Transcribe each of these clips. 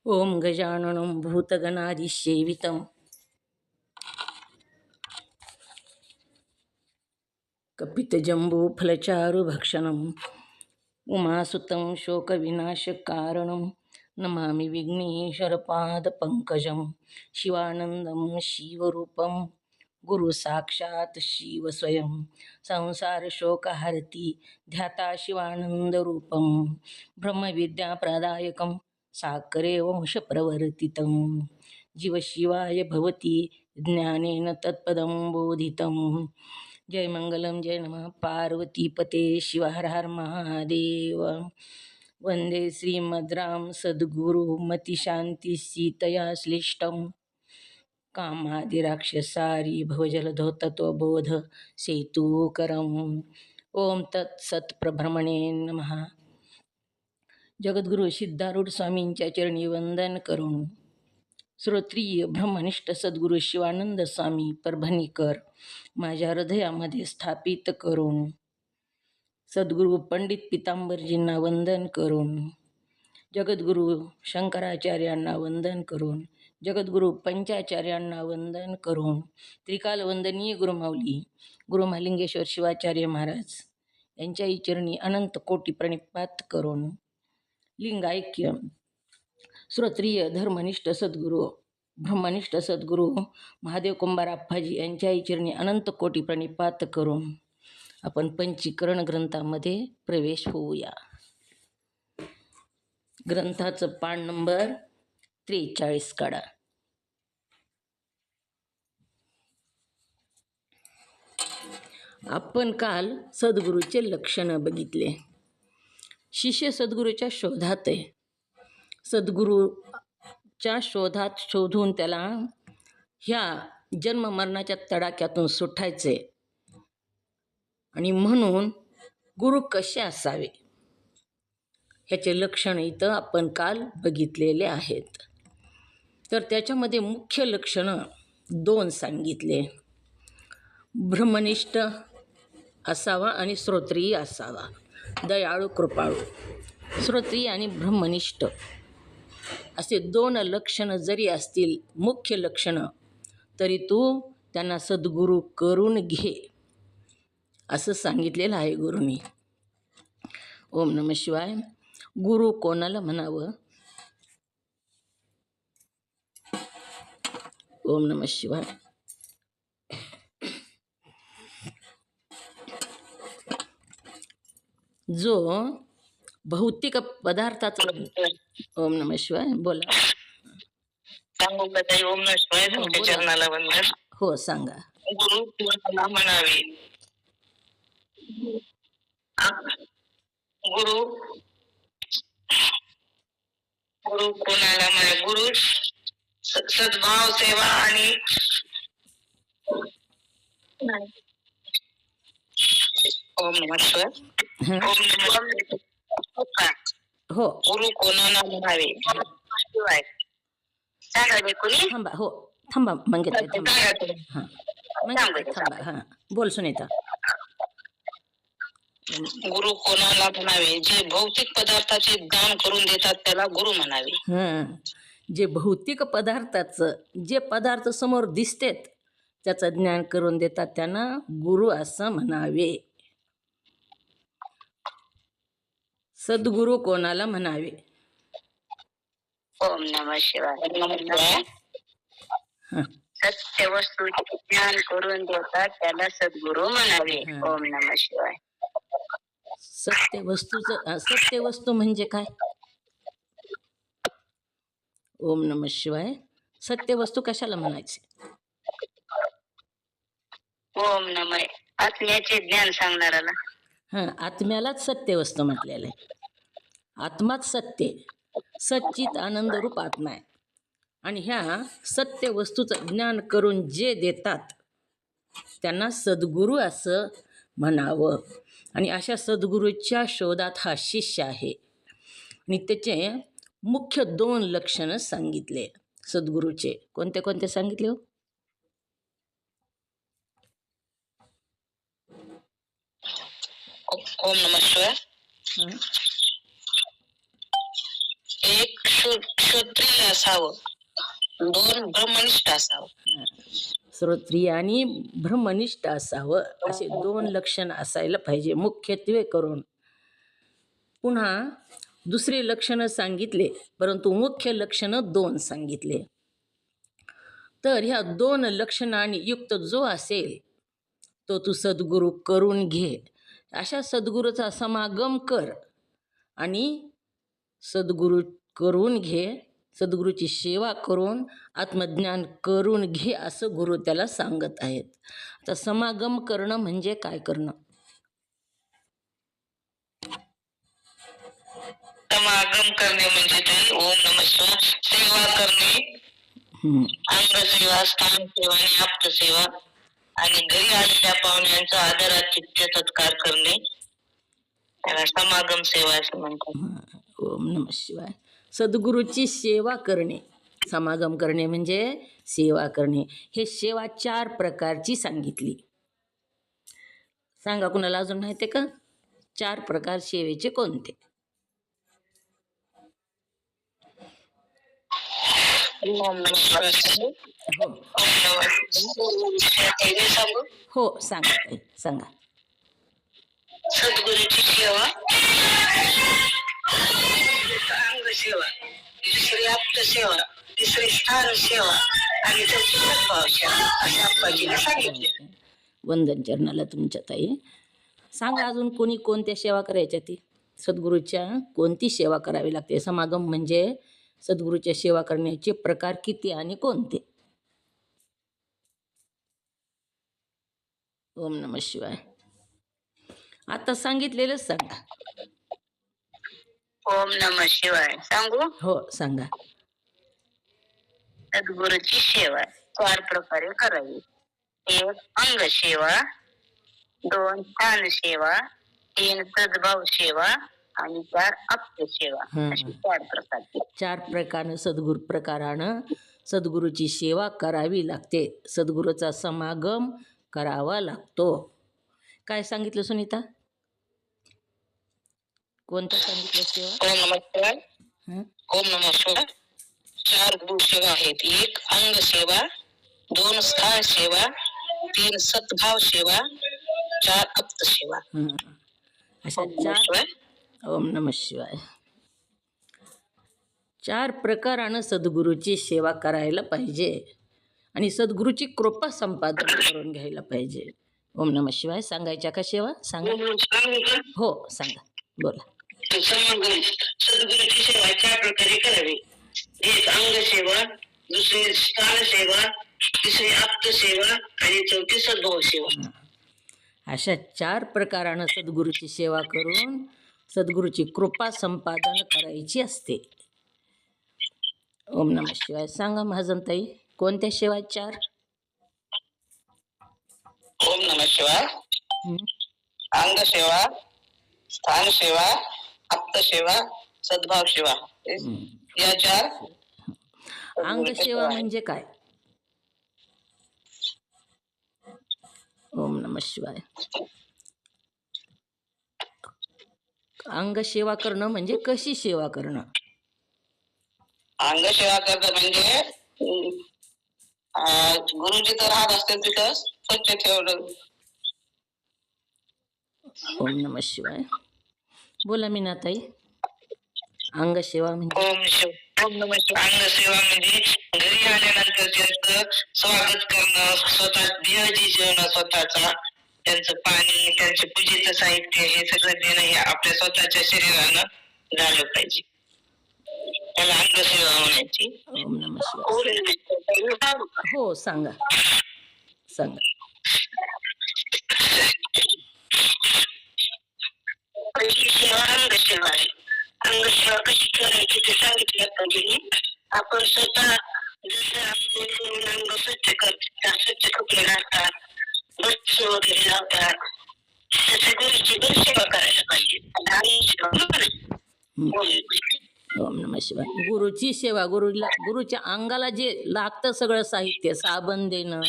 ओम गजाननं भूतगणादिसेवितं कपितजम्बूफलचारुभक्षणम् उमासुतं शोकविनाशकारणं नमामि विघ्नेश्वरपादपङ्कजं शिवानन्दं शिवरूपं गुरुसाक्षात् शिवस्वयं संसारशोकहरति ध्याता शिवानन्दरूपं ब्रह्मविद्याप्रदायकं साकरेवंशप्रवर्तितं जीवशिवाय भवति ज्ञानेन तत्पदं बोधितं। जय मंगलम जय नमः पार्वतीपते शिव हर हर महादेव। वंदे श्रीमद्राम सद्गुरु मतिशांति सीतया श्लिष्टम कामादिराक्षसारी भवजलधो तत्वबोध सेतुकरम। ओम तत्सत्प्रभ्रमणे नमः। जगद्गुरु सिद्धारूढ स्वामींच्या चरणी वंदन करून श्रोत्रिय ब्रह्मनिष्ठ सद्गुरु शिवानंद स्वामी परभणीकर माझ्या हृदयामध्ये स्थापित करून सद्गुरु पंडित पितांबरजींना वंदन करून जगद्गुरु शंकराचार्यांना वंदन करून जगद्गुरु पंचाचार्यांना वंदन करून त्रिकालवंदनीय गुरुमाऊली गुरुमहालिंगेश्वर शिवाचार्य महाराज यांच्याही चरणी अनंत कोटी प्रणिपात करून लिंगायक्य श्रोत्रिय धर्मनिष्ठ सद्गुरू ब्रह्मनिष्ठ सद्गुरू महादेव कुंभार अप्पाजी यांच्याही चरणी अनंत कोटी प्रणिपात करून आपण पंचीकरण ग्रंथामध्ये प्रवेश होऊया। ग्रंथाचं पान नंबर 43 काढा। आपण काल सद्गुरूचे लक्षण बघितले। शिष्य सद्गुरूच्या शोधात आहे, सद्गुरूच्या शोधून त्याला ह्या जन्म मरणाच्या तडाख्यातून सुटायचे आणि म्हणून गुरु कसे असावे ह्याचे लक्षण इथं आपण काल बघितलेले आहेत। तर त्याच्यामध्ये मुख्य लक्षणं 2 सांगितले, ब्रह्मनिष्ठ असावा आणि श्रोत्रिय असावा, दयाळू कृपाळू। श्रोत्रिय आणि ब्रह्मनिष्ठ असे 2 लक्षणं जरी असतील मुख्य लक्षणं, तरी तू त्यांना सद्गुरू करून घे असं सांगितलेलं आहे गुरुनी। ओम नमः शिवाय। गुरु कोणाला म्हणावं? ओम नमः शिवाय। जो भौतिक पदार्थाचा ओम नमः शिवाय बोला। सांगू का ताई? ओम नमः शिवाय। तुमच्या चरणाला वंदन। हो सांगा। गुरु कोणाला म्हणावे? गुरु गुरु कोणाला म्हणावे? गुरु सद्भाव सेवा आणि ओम नमः शिवाय। ओम नमः हो। गुरु कोणाला म्हणावे? शिवाय सांगा बे कोणी? थांबा, हो थांबा मंगेताई, थांबा। हां मंगेताई थांबा। हां बोल सुनीता। गुरु कोणाला म्हणावे? जे भौतिक पदार्थाचे ज्ञान करून देतात त्याला गुरु म्हणावे। जे भौतिक पदार्थाचं, जे पदार्थ समोर दिसतेत त्याचं ज्ञान करून देतात त्यांना गुरु असं म्हणावे। सद्गुरु कोणाला म्हणावे? ओम नमः शिवाय। सत्य वस्तूचे ज्ञान करून देतात त्याला सद्गुरु म्हणावे। ओम नमः शिवाय। सत्य वस्तू म्हणजे काय? ओम नमः शिवाय। सत्य वस्तू कशाला म्हणायचे? ओम नमः आत्म्याचे ज्ञान सांगणाराला। आत्म्यालाच सत्य वस्तू म्हटलेलं आहे। आत्माच सत्य, सच्चित आनंद रूप आत्मा आहे आणि ह्या सत्य वस्तूचं ज्ञान करून जे देतात त्यांना सद्गुरू असं म्हणावं। आणि अशा सद्गुरूच्या शोधात हा शिष्य आहे आणि त्याचे मुख्य 2 लक्षणं सांगितले सद्गुरूचे। कोणते कोणते सांगितले हो? ओम नमः शिवाय। एक श्रोत्रिय असावं, 2 ब्रह्मनिष्ठ असावं. श्रोत्रिय आणि ब्रह्मनिष्ठ असावं असे 2 लक्षण असायला पाहिजे मुख्यत्वे करून. पुन्हा दुसरे लक्षणं सांगितले, परंतु मुख्य लक्षणं 2 सांगितले. तर ह्या 2 लक्षणांनी युक्त जो असेल तो तू सद्गुरू करून घे. अशा सद्गुरूचा समागम कर आणि सद्गुरू करून घे, सद्गुरूची सेवा करून आत्मज्ञान करून घे असं गुरु त्याला सांगत आहेत. आता समागम करणं म्हणजे काय करणं? समागम करणे म्हणजे ते ओम नमः शिवाय सेवा करणे, अंग सेवा, स्थान सेवा आणि आप्त सेवा आणि घरी आलेल्या पाहुण्यांचा आदरातिथ्य सत्कार करणे, त्याला समागम सेवा असं म्हणतात. ओम नमः शिवाय. सद्गुरूची सेवा करणे, समागम करणे म्हणजे सेवा करणे. हे सेवा 4 प्रकारची सांगितली. सांगा कुणाला अजून माहिती आहे का? 4 प्रकार सेवेचे कोणते? ओम नमः शिवाय. हो ओम नमः सांगू. हो सांगा ताई, सांगा. सद्गुरूची सेवा, अंग सेवा, दुसरी आप्त सेवा, तिसरी स्थान सेवा आणि चौथी सद्भाव सेवा अशा पद्धतीने सांगितले. वंदन चरणाला तुमच्या ताई. सांगा अजून कोणी कोणत्या सेवा करायच्या ती? सद्गुरूच्या कोणती सेवा करावी लागते? समागम म्हणजे सद्गुरूच्या सेवा करण्याचे प्रकार किती आणि कोणते? ओम नमः शिवाय. आता सांगितलेलं सांगा. ओम नमः शिवाय सांगू. हो सांगा. सद्गुरूची सेवा 4 प्रकारे करावी. 1 अंग सेवा, 2 स्थान सेवा, 3 सद्भाव सेवा आणि 4 आप्त सेवा अशी 4 प्रकारची. 4 प्रकारानं सद्गुरूची सेवा करावी लागते. सद्गुरूचा समागम करावा लागतो. काय सांगितलं सुनीता? कोणतं सांगितलं सेवा? ओम नमः शिवाय. ओम नमः शिवाय 4 गुरु सेवा आहेत. 1 अंग सेवा, 2 स्थान सेवा, 3 सद्भाव सेवा, 4 आप्त सेवा. अशा 4 ओम नमः शिवाय 4 प्रकारानं सद्गुरूची सेवा करायला पाहिजे आणि सद्गुरूची कृपा संपादन करून घ्यायला पाहिजे. ओम नमः शिवाय सांगायच्या का सेवा? सांगा. हो सांगा, बोला. समागम सद्गुरूची सेवा 4 प्रकारे करावी. 1 अंग सेवा, दुसरी स्थान सेवा, तिसरी आप्त सेवा आणि चौथी सद्भाव सेवा. अशा 4 प्रकारानं सद्गुरूची सेवा करून सद्गुरूची कृपा संपादन करायची असते. ओम नमः शिवाय. सांगा महाजनताई, कोणत्या सेवा 4? ओम नमः शिवाय. अंग सेवा, स्थान सेवा, आप्त सेवा, सद्भाव सेवा या 4. अंग सेवा म्हणजे काय? ओम नमः शिवाय. अंग सेवा करणं म्हणजे कशी सेवा करणं? अंग सेवा करणं म्हणजे गुरु जिथं राहत असते तिथं स्वच्छ ठेवलं. ओम नमः शिवाय. बोला मीनाताई, अंग सेवा म्हणजे? ओम नमः शिवाय. अंग सेवा म्हणजे घरी आल्यानंतर त्यांचं स्वागत करणं, स्वतः देवाची जेवण, स्वतःचा त्यांचं पाणी, त्यांचे पूजेचं साहित्य हे सगळं देणं हे आपल्या स्वतःच्या शरीरानं झालं पाहिजे. त्याला अंग सेवा म्हणायची. ओम नमः शिवाय. हो सांगा, सांगा. पहिली सेवा अंग सेवा आहे. अंग सेवा कशी करायची ते सांगितलं पाहिजे. आपण स्वतः जसं आपण अंग स्वच्छ करतात, स्वच्छ कपडे घालतात, वस्त्र वगैरे लावतात, तसं गुरुची पण सेवा करायला पाहिजे. ओम नमः शिवाय. गुरुची सेवा, गुरुच्या अंगाला जे लागतं सगळं साहित्य, साबण देणं,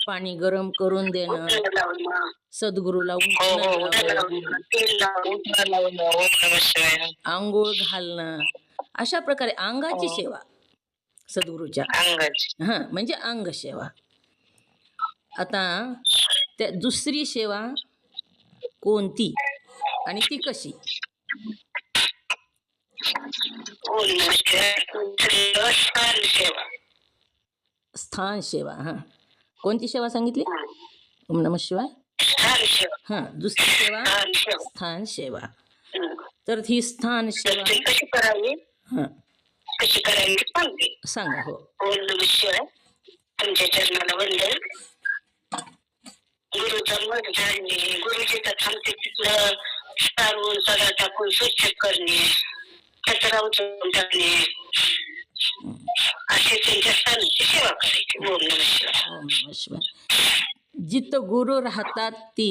पाणी गरम करून देणं, सद्गुरूला आंघोळ घालणं, अशा प्रकारे अंगाची सेवा सद्गुरूच्या, अंगाची. हां म्हणजे अंग सेवा. आता त्या दुसरी सेवा कोणती आणि ती कशी? ओम नमः शिवाय. स्थान सेवा. स्थान सेवा. हां कोणती सेवा सांगितली? ओम नमः शिवाय. स्थान सेवा. हां दुसरी सेवा स्थान सेवा. स्थान सेवा. हं. तर ही स्थान तर सेवा ती कशी करावी, हां कशी करावी सांगते. सांगा. हो ओम नमः शिवाय. तुमच्या चरणाला वंदन. गुरुचा मठ झाडणे, गुरुजीचा थांबते तिथलं सारवून सगळं टाकून स्वच्छ करणे, कचरा उचलून टाकणे, असे त्यांच्या स्थानाची सेवा करायची. ओम नमः शिवाय. ओम नमः शिवाय. जिथं गुरु राहतात ती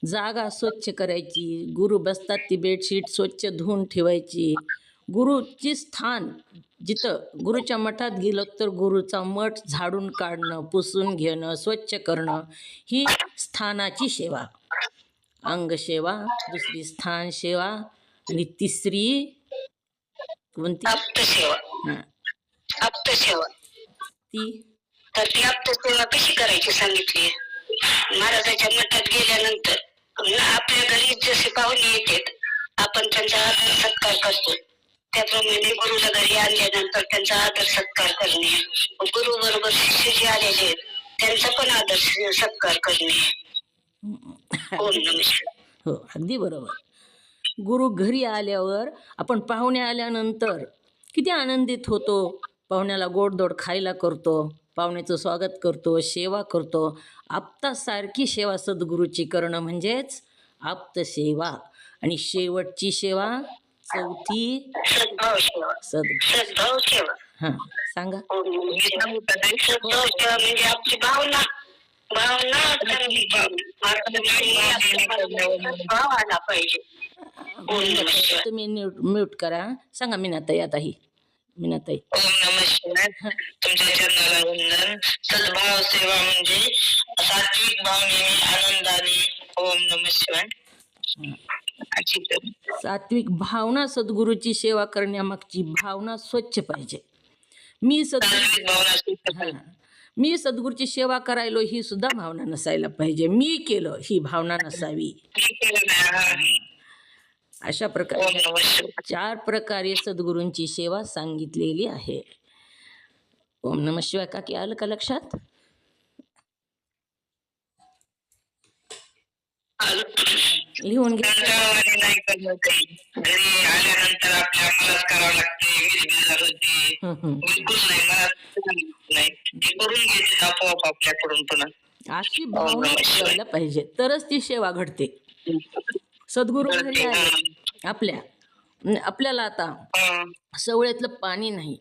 जागा स्वच्छ करायची, गुरु बसतात ती बेडशीट स्वच्छ धुवून ठेवायची. गुरुची स्थान जिथं गुरुच्या मठात गेलं तर गुरुचा मठ झाडून काढणं, पुसून घेणं, स्वच्छ करणं ही स्थानाची सेवा. अंग सेवा, दुसरी स्थान सेवा आणि तिसरी कोणती? आप्त सेवा. हां आप्त सेवा. ती तर ती आप्त सेवा कशी करायची सांगितली. महाराजाच्या मठात गेल्यानंतर आपल्या घरी जसे पाहुणे येतात आपण त्यांचा आदर सत्कार करतो, त्याप्रमाणे गुरुला घरी आणल्यानंतर त्यांचा आदर सत्कार करणे, गुरु बरोबर शिष्य जे आलेले आहेत त्यांचा पण आदर सत्कार करणे. ओम नमः शिवाय. हो अगदी बरोबर. गुरु घरी आल्यावर आपण पाहुणे आल्यानंतर किती आनंदित होतो, पाहुण्याला गोडधोड खायला करतो, पाहुण्याचं स्वागत करतो, सेवा करतो. आप्तासारखी सेवा सद्गुरूची करणं म्हणजेच आप्त सेवा. आणि शेवटची सेवा चौथी सद्भाव सेवा. सद्भाव सेवा. हां सांगा. सद्भाव सेवा म्हणजे आपली भावना भावना चांगली भाव आला पाहिजे. ओम नमः शिवाय. तुम्ही म्यूट करा. सांगा मीनाताई. आता ही मीनाताई. ओम नमः शिवाय. तुमच्या चरणाला वंदन. सद्भाव सेवा म्हणजे सात्विक भावनेने आनंदाने. ओम नमः शिवाय. सात्विक भावना सद्गुरूची सेवा करण्यामागची भावना स्वच्छ पाहिजे. मी सद्गुरूची सेवा करायलो ही सुद्धा भावना नसायला पाहिजे. मी केलं ही भावना नसावी. अशा प्रकारे 4 प्रकारे सद्गुरूंची सेवा सांगितलेली आहे. ओम नमः शिवाय. काकी आलं का लक्षात? लिहून घ्या. घरी आल्यानंतर आपल्या मलाच करावं लागते. बिलकुल नाही ते करून घ्यायचे आपोआप आपल्याकडून पुन्हा. अशी भावना ठेवायला पाहिजे तरच ती सेवा घडते. सद्गुरू घरी आले आपल्याला आता सवळ्यातलं पाणी नाही.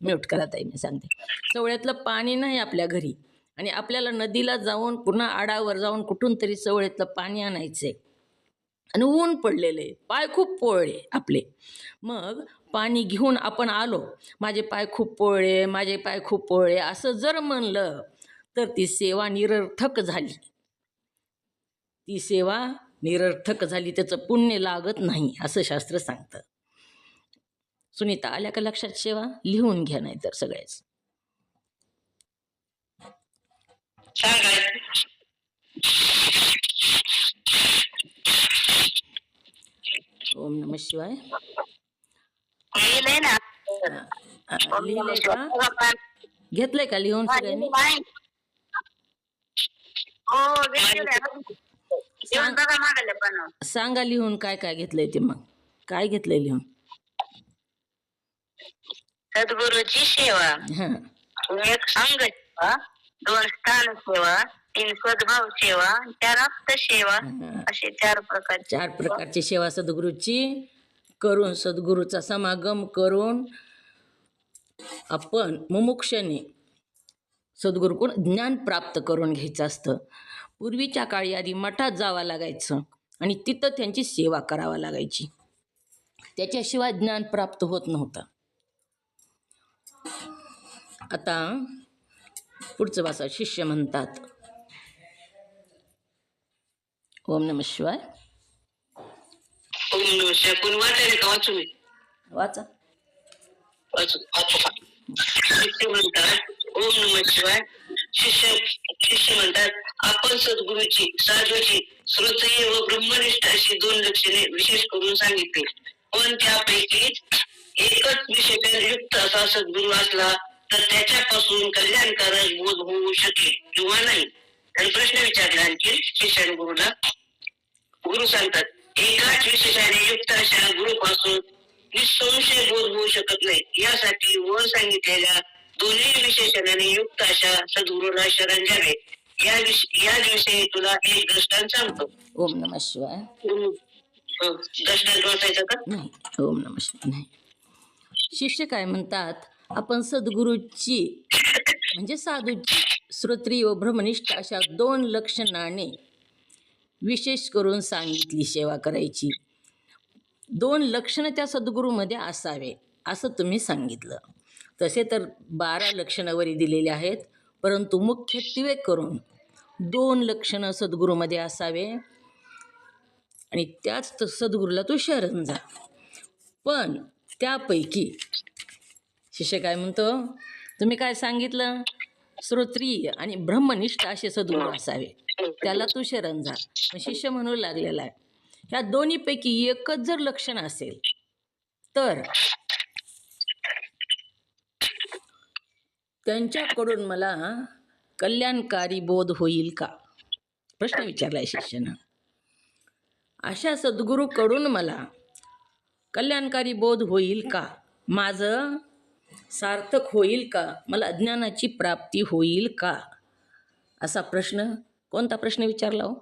म्यूट करा ताई मी सांगते. सवळ्यातलं पाणी नाही आपल्या घरी आणि आपल्याला नदीला जाऊन पुन्हा आडावर जाऊन कुठून तरी सवळ्यातलं पाणी आणायचंय आणि ऊन पडलेले, पाय खूप पोळले आपले. मग पाणी घेऊन आपण आलो, माझे पाय खूप पोळले, माझे पाय खूप पोळले असं जर म्हणलं तर ती सेवा निरर्थक झाली. ती सेवा निरर्थक झाली, त्याचं पुण्य लागत नाही असं शास्त्र सांगतं. सुनीता आल्या का लक्षात सेवा? लिहून घ्या नाही तर सगळेच. ओम नमः शिवाय. लिहिलंय का? घेतलंय का लिहून सगळ्यांनी? सांगा लिहून काय काय घेतलंय ते. मग काय घेतलंय लिहून? सद्गुरूची सेवा, एक अंग सेवा, 2 स्थान सेवा, 3 सद्भाव सेवा, 4 आप्त सेवा, असे 4 प्रकारची सेवा सद्गुरूची करून, सद्गुरूचा समागम करून आपण मुमुक्षाने सद्गुरूकडून ज्ञान प्राप्त करून घ्यायचं असतं. पूर्वीच्या काळी आधी मठात जावं लागायचं आणि तिथं त्यांची सेवा करावा लागायची. त्याच्याशिवाय ज्ञान प्राप्त होत नव्हतं. आता पुढचं वाचा. शिष्य म्हणतात. ओम नमः शिवाय. ओम नमः शिवाय. कोण वाचायला का वाचू मी? वाचा. अच्छा. शिष्य म्हणतात ओम नमः शिवाय. शिष्य शिष्य म्हणतात आपण सद्गुरूची साधूची श्रोत्रिय व ब्रह्मनिष्ठ अशी 2 लक्षणे विशेष करून सांगितली. पण त्यापैकी एकच विशेषण युक्त असा सद्गुरू असला तर त्याच्यापासून कल्याणकारक बोध होऊ शकेल किंवा नाही. आणि प्रश्न विचारला आणखी शिष्याने गुरुला. गुरु सांगतात एकाच विशेषाने युक्त अशा गुरुपासून निसंशय बोध होऊ शकत नाही. यासाठी वर सांगितलेल्या दोन्ही विशेषणाने युक्त अशा सद्गुरूला शरण जावे. याविषयी तुला एक दृष्टांत सांगतो. ओम नमः शिवाय. दृष्टांत वाचायचा का? नाही, ओम नमः शिवाय नाही. शिष्य काय म्हणतात, आपण सद्गुरूची म्हणजे साधूची श्रोत्री व ब्रह्मनिष्ठ अशा 2 लक्षणाने विशेष करून सांगितली सेवा करायची. 2 लक्षणं त्या सद्गुरूमध्ये असावे असं तुम्ही सांगितलं. तसे तर 12 लक्षणावरी दिलेले आहेत, परंतु मुख्यत्वे करून 2 लक्षणं सद्गुरूमध्ये असावे आणि त्याच सद्गुरूला तू शरण जा. पण त्यापैकी शिष्य काय म्हणतो, तुम्ही काय सांगितलं, श्रोत्रिय आणि ब्रह्मनिष्ठ असे सद्गुरू असावे, त्याला तू शरण जा. शिष्य म्हणू लागलेला आहे ह्या दोन्हीपैकी एकच जर लक्षण असेल तर त्यांच्याकडून मला कल्याणकारी बोध होईल का? प्रश्न विचारलाय शिष्यानं. अशा सद्गुरूकडून मला कल्याणकारी बोध होईल का? माझं सार्थक होईल का? मला ज्ञानाची प्राप्ती होईल का? असा प्रश्न. कोणता प्रश्न विचारला हो?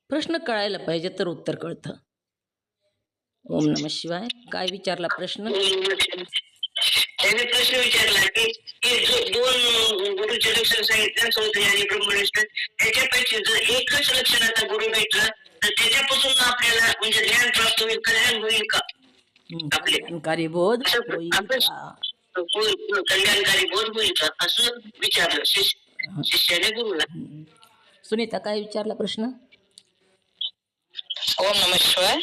प्रश्न कळायला पाहिजे तर उत्तर कळतं. ओम नमः शिवाय. काय विचारला प्रश्न? त्याने प्रश्न विचारला की 2 गुरुचे लक्षण सांगितलं श्रोत्री आणि ब्रह्मनिष्ठ. त्याच्यापैकी जर एकच लक्षणाचा गुरु भेटला तर त्याच्यापासून आपल्याला म्हणजे ज्ञान प्राप्त होईल, कल्याण होईल का? कल्याणकारी बोध होईल का? कल्याणकारी बोध होईल का असं विचारलं शिष्याने गुरुला. सुनीता काय विचारला प्रश्न? ओम नमः शिवाय.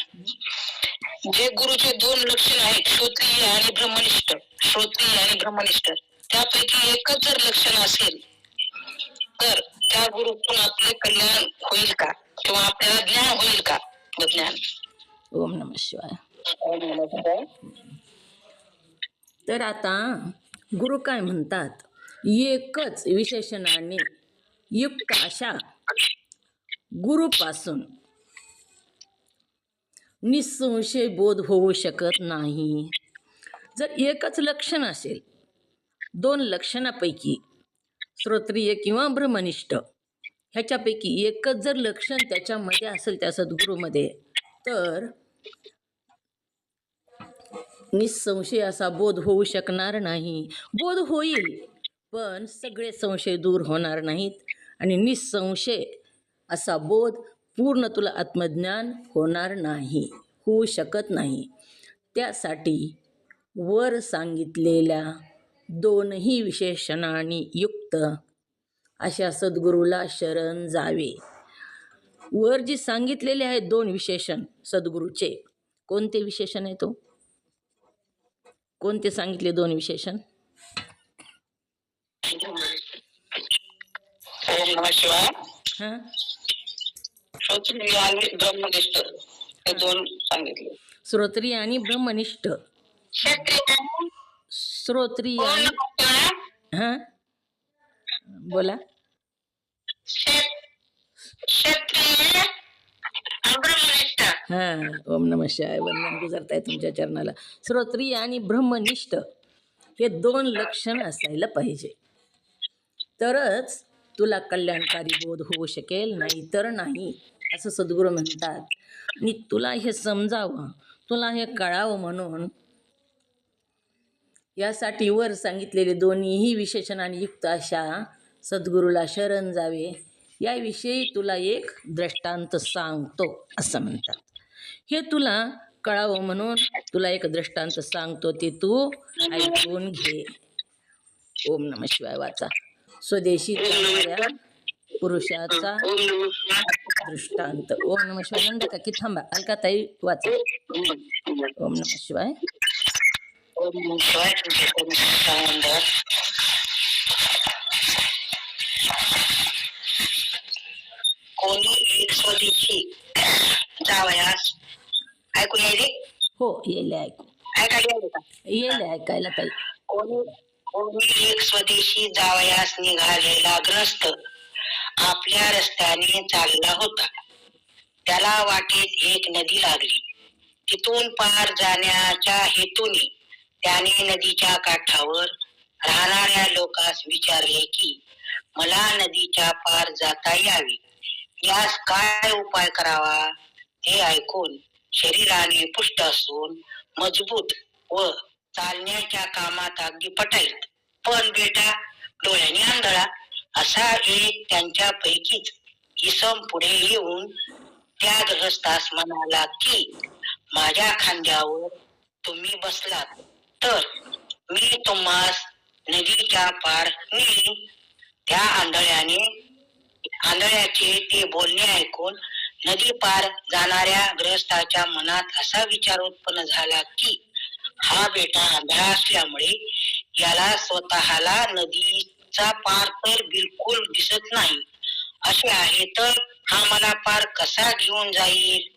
जे गुरुचे 2 लक्षण आहेत श्रोत्रिय आणि ब्रह्मनिष्ठ, श्रोत्रिय आणि ब्रह्मनिष्ठ, त्यापैकी एकच जर लक्षण असेल तर त्या गुरुकडून आपले कल्याण होईल का किंवा आपल्याला ज्ञान होईल का? ज्ञान. ओम नमः शिवाय. ओम नमः शिवाय. तर आता गुरु काय म्हणतात, एकच विशेषणाने युक्त अशा गुरुपासून निसंशय बोध होऊ शकत नाही. जर एकच लक्षण असेल 2 लक्षणापैकी श्रोत्रिय किंवा ब्रह्मनिष्ठ ह्याच्यापैकी एकच जर लक्षण त्याच्यामध्ये असेल त्या सद्गुरूमध्ये तर निसंशय असा बोध होऊ शकणार नाही. बोध होईल पण सगळे संशय दूर होणार नाहीत आणि निसंशय असा बोध पूर्ण तुला आत्मज्ञान होणार नाही, होऊ शकत नाही. त्यासाठी वर सांगितलेल्या 2ही विशेषणांनी युक्त अशा सद्गुरूला शरण जावे. वर जी सांगितलेले आहेत 2 विशेषण सद्गुरूचे, कोणते विशेषण आहे तो? कोणते सांगितले 2 विशेषण? ओम नमः शिवाय. हां, श्रोत्रिय आणि ब्रह्मनिष्ठ हे 2 सांगितले. श्रोत्रिय आणि ब्रह्मनिष्ठ. श्रोत्रिय आणि हां बोला. हां, ओम नमः शिवाय. वंदन गुजरत आहे तुमच्या चरणाला. श्रोत्रिय आणि ब्रह्मनिष्ठ हे 2 लक्षण असायला पाहिजे, तरच तुला कल्याणकारी बोध होऊ शकेल, नाही तर नाही असं सद्गुरू म्हणतात. आणि तुला हे समजावं, तुला हे कळावं म्हणून यासाठी वर सांगितलेले 2ही विशेषणाने युक्त अशा सद्गुरूला शरण जावे. याविषयी तुला एक दृष्टांत सांगतो असं म्हणतात. हे तुला कळावं म्हणून तुला एक दृष्टांत सांगतो, ते तू ऐकून घे. ओम नमः शिवाय वाचा. स्वदेशी जाणाऱ्या पुरुषाचा दृष्टांत. ओम नमः शिवाय. नंदा का की थांबा, अलकाताई वाचा. ओम नमः शिवाय. शिवाय तुमचे संबंध कोणी एक स्वदेशी जावयास ऐकून येईल हो येईल ऐकू ऐकायला का येईल ऐकायला ताई. कोणी कोणी एक स्वदेशी जावयास निघालेला ग्रस्त आपल्या रस्त्याने चालला होता. त्याला वाटेत एक नदी लागली. तिथून पार जाण्याच्या हेतूने त्याने नदीच्या काठावर राहणाऱ्या लोकांस विचारले की मला नदीच्या पार जाता यावे, यास काय उपाय करावा. ते ऐकून शरीराने पुष्ट असून मजबूत व चालण्याच्या कामात अगदी पटाईत पण बेटा डोळ्याने आंधळा असा एक त्यांच्यापैकीच इसम पुढे येऊन त्या गृहस्थास म्हणाला की माझ्या खांद्यावर तुम्ही बसलात तर मी तुम्हास नदीच्या पार नेईन. त्या आंधळ्याचे ते बोलणे ऐकून नदी पार जाणाऱ्या गृहस्थाच्या मनात असा विचार उत्पन्न झाला की हा बेटा आंधळा असल्यामुळे याला स्वतःला नदीचा पार तर बिलकुल दिसत नाही. असे आहे तर हा मला पार कसा घेऊन जाईल.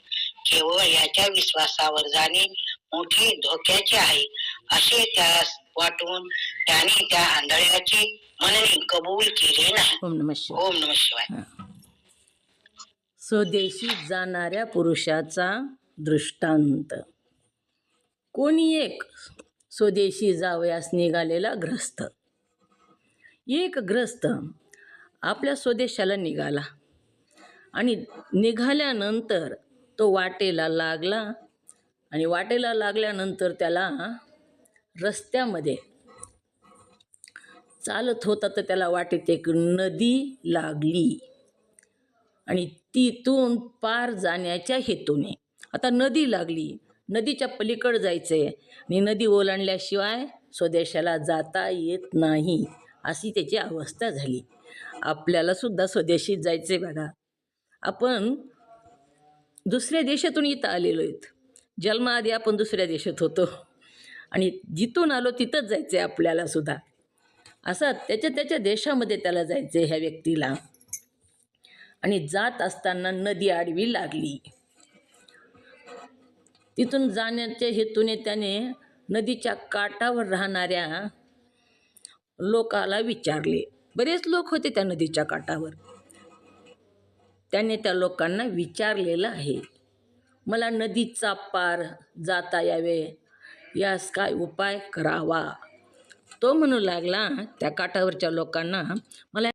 केवळ याच्या विश्वासावर जाणे मोठे धोक्याचे आहे असे त्यास वाटून त्याने त्या आंधळ्याचे म्हणणे कबूल केले नाही. ओम नमः शिवाय. ओम नमः शिवाय. स्वदेशी जाणाऱ्या पुरुषाचा दृष्टांत. कोणी एक स्वदेशी जावयास निघालेला ग्रस्त. एक ग्रस्त आपल्या स्वदेशाला निघाला आणि निघाल्यानंतर तो वाटेला लागला आणि वाटेला लागल्यानंतर त्याला रस्त्यामध्ये चालत होता तर त्याला वाटेत एक नदी लागली आणि तिथून पार जाण्याच्या हेतूने आता नदी लागली, नदीच्या पलीकडं जायचं आहे आणि नदी ओलांडल्याशिवाय स्वदेशाला जाता येत नाही अशी त्याची अवस्था झाली. आपल्याला सुद्धा स्वदेशीत जायचं आहे बघा. आपण दुसऱ्या देशातून इथं आलेलो आहेत. जन्माआधी आपण दुसऱ्या देशात होतो आणि जिथून आलो तिथंच जायचं आहे आपल्याला सुद्धा. असा त्याच्या देशामध्ये त्याला जायचं आहे ह्या व्यक्तीला. आणि जात असताना नदी आडवी लागली. तिथून जाण्याच्या हेतूने त्याने नदीच्या काठावर राहणाऱ्या लोकाला विचारले. बरेच लोक होते त्या नदीच्या काठावर. त्याने त्या लोकांना विचारलेलं आहे मला नदीचा पार जाता यावे, यास काय उपाय करावा. तो म्हणू लागला त्या काठावरच्या लोकांना मला